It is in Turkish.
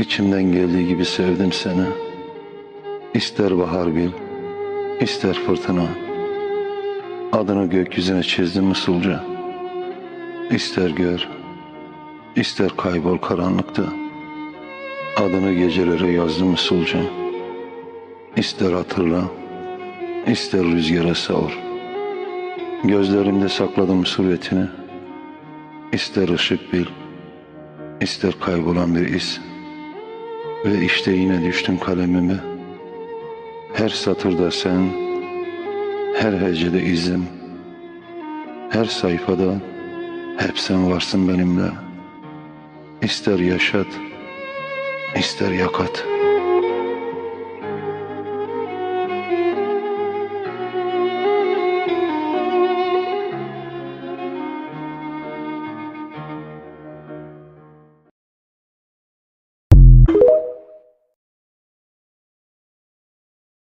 İçimden geldiği gibi sevdim seni. İster bahar bil, ister fırtına. Adını gökyüzüne çizdim usulca. İster gör, ister kaybol karanlıkta. Adını gecelere yazdım usulca. İster hatırla, ister rüzgara savur. Gözlerimde sakladım suretini. İster ışık bil, ister kaybolan bir iz. Ve işte yine düştüm kalemime. Her satırda sen, her hecede izim. Her sayfada hep sen varsın benimle. İster yaşat, ister yakat.